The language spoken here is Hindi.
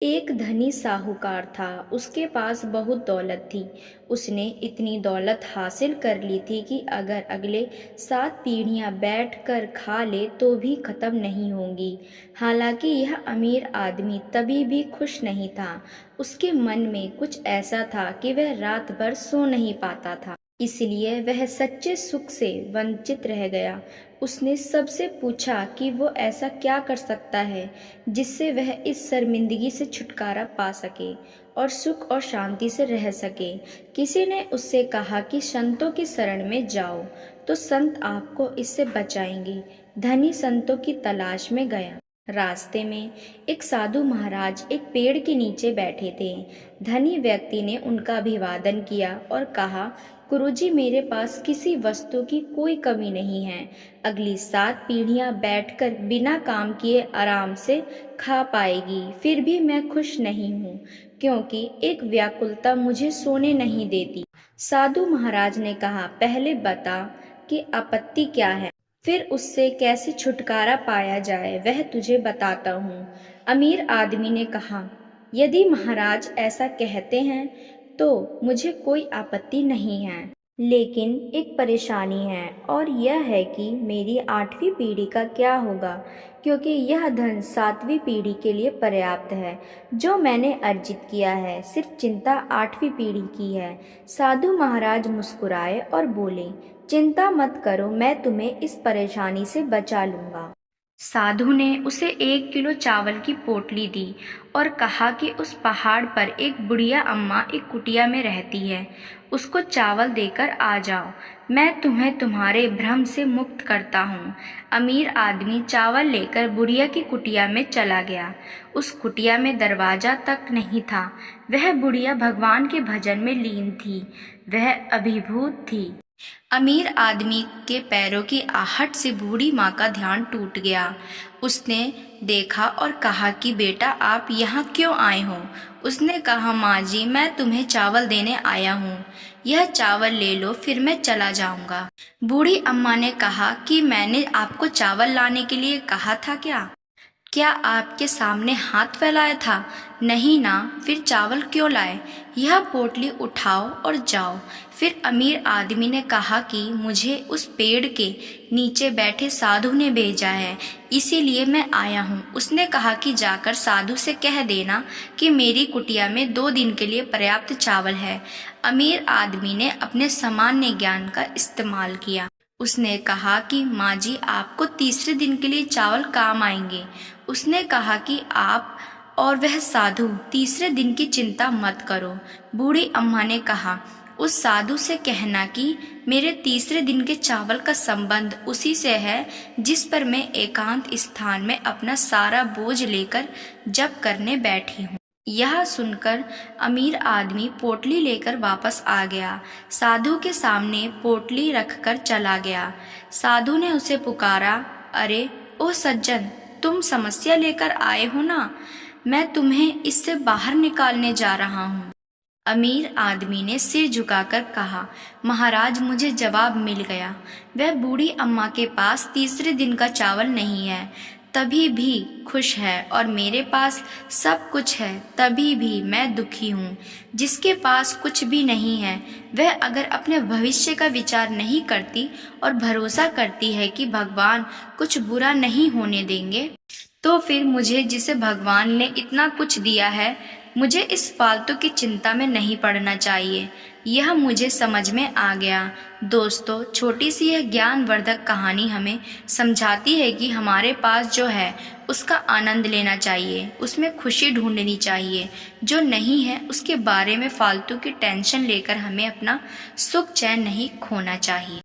एक धनी साहूकार था। उसके पास बहुत दौलत थी। उसने इतनी दौलत हासिल कर ली थी कि अगर अगले 7 पीढ़ियां बैठ कर खा ले तो भी ख़त्म नहीं होंगी। हालांकि यह अमीर आदमी तभी भी खुश नहीं था। उसके मन में कुछ ऐसा था कि वह रात भर सो नहीं पाता था। इसलिए वह सच्चे सुख से वंचित रह गया। उसने सबसे पूछा कि वो ऐसा क्या कर सकता है जिससे वह इस शर्मिंदगी से छुटकारा पा सके और सुख और शांति से रह सके। किसी ने उससे कहा कि संतों की शरण में जाओ तो संत आपको इससे बचाएंगे। धनी संतों की तलाश में गया। रास्ते में एक साधु महाराज एक पेड़ के नीचे बैठे थे। धनी व्यक्ति ने उनका अभिवादन किया और कहा, गुरुजी, मेरे पास किसी वस्तु की कोई कमी नहीं है। अगली 7 पीढ़ियां बैठकर बिना काम किए आराम से खा पाएगी। फिर भी मैं खुश नहीं हूँ क्योंकि एक व्याकुलता मुझे सोने नहीं देती। साधु महाराज ने कहा, पहले बता कि आपत्ति क्या है, फिर उससे कैसे छुटकारा पाया जाए वह तुझे बताता हूँ। अमीर आदमी ने कहा, यदि महाराज ऐसा कहते हैं तो मुझे कोई आपत्ति नहीं है, लेकिन एक परेशानी है और यह है कि मेरी 8वीं पीढ़ी का क्या होगा, क्योंकि यह धन 7वीं पीढ़ी के लिए पर्याप्त है। जो मैंने अर्जित किया है सिर्फ चिंता 8वीं पीढ़ी की है। साधु महाराज मुस्कुराए और बोले, चिंता मत करो, मैं तुम्हें इस परेशानी से बचा लूंगा। साधु ने उसे 1 किलो चावल की पोटली दी और कहा कि उस पहाड़ पर एक बुढ़िया अम्मा एक कुटिया में रहती है, उसको चावल देकर आ जाओ। मैं तुम्हें तुम्हारे भ्रम से मुक्त करता हूँ। अमीर आदमी चावल लेकर बुढ़िया की कुटिया में चला गया। उस कुटिया में दरवाजा तक नहीं था। वह बुढ़िया भगवान के भजन में लीन थी। वह अभिभूत थी। अमीर आदमी के पैरों की आहट से बूढ़ी माँ का ध्यान टूट गया। उसने देखा और कहा कि बेटा, आप यहाँ क्यों आए हो? उसने कहा, माँ जी, मैं तुम्हें चावल देने आया हूँ। यह चावल ले लो, फिर मैं चला जाऊंगा। बूढ़ी अम्मा ने कहा कि मैंने आपको चावल लाने के लिए कहा था क्या आपके सामने हाथ फैलाया था? नहीं ना, फिर चावल क्यों लाए? यह पोटली उठाओ और जाओ। फिर अमीर आदमी ने कहा कि मुझे उस पेड़ के नीचे बैठे साधु ने भेजा है, इसीलिए मैं आया हूँ। उसने कहा कि जाकर साधु से कह देना कि मेरी कुटिया में 2 दिन के लिए पर्याप्त चावल है। अमीर आदमी ने अपने सामान्य ज्ञान का इस्तेमाल किया। उसने कहा कि माँ जी, आपको तीसरे दिन के लिए चावल काम आएंगे। उसने कहा कि आप और वह साधु तीसरे दिन की चिंता मत करो। बूढ़ी अम्मा ने कहा, उस साधु से कहना कि मेरे तीसरे दिन के चावल का संबंध उसी से है जिस पर मैं एकांत स्थान में अपना सारा बोझ लेकर जप करने बैठी हूँ। यह सुनकर अमीर आदमी पोटली लेकर वापस आ गया। साधु के सामने पोटली रखकर चला गया। साधु ने उसे पुकारा, अरे ओ सज्जन, तुम समस्या लेकर आए हो ना? मैं तुम्हें इससे बाहर निकालने जा रहा हूँ। अमीर आदमी ने सिर झुकाकर कहा, महाराज, मुझे जवाब मिल गया। वह बूढ़ी अम्मा के पास तीसरे दिन का चावल नहीं है, तभी भी खुश है, और मेरे पास सब कुछ है, तभी भी मैं दुखी हूँ। जिसके पास कुछ भी नहीं है, वह अगर अपने भविष्य का विचार नहीं करती और भरोसा करती है कि भगवान कुछ बुरा नहीं होने देंगे, तो फिर मुझे, जिसे भगवान ने इतना कुछ दिया है, मुझे इस फालतू की चिंता में नहीं पड़ना चाहिए। यह मुझे समझ में आ गया। दोस्तों, छोटी सी यह ज्ञानवर्धक कहानी हमें समझाती है कि हमारे पास जो है उसका आनंद लेना चाहिए, उसमें खुशी ढूंढनी चाहिए। जो नहीं है उसके बारे में फालतू की टेंशन लेकर हमें अपना सुख चैन नहीं खोना चाहिए।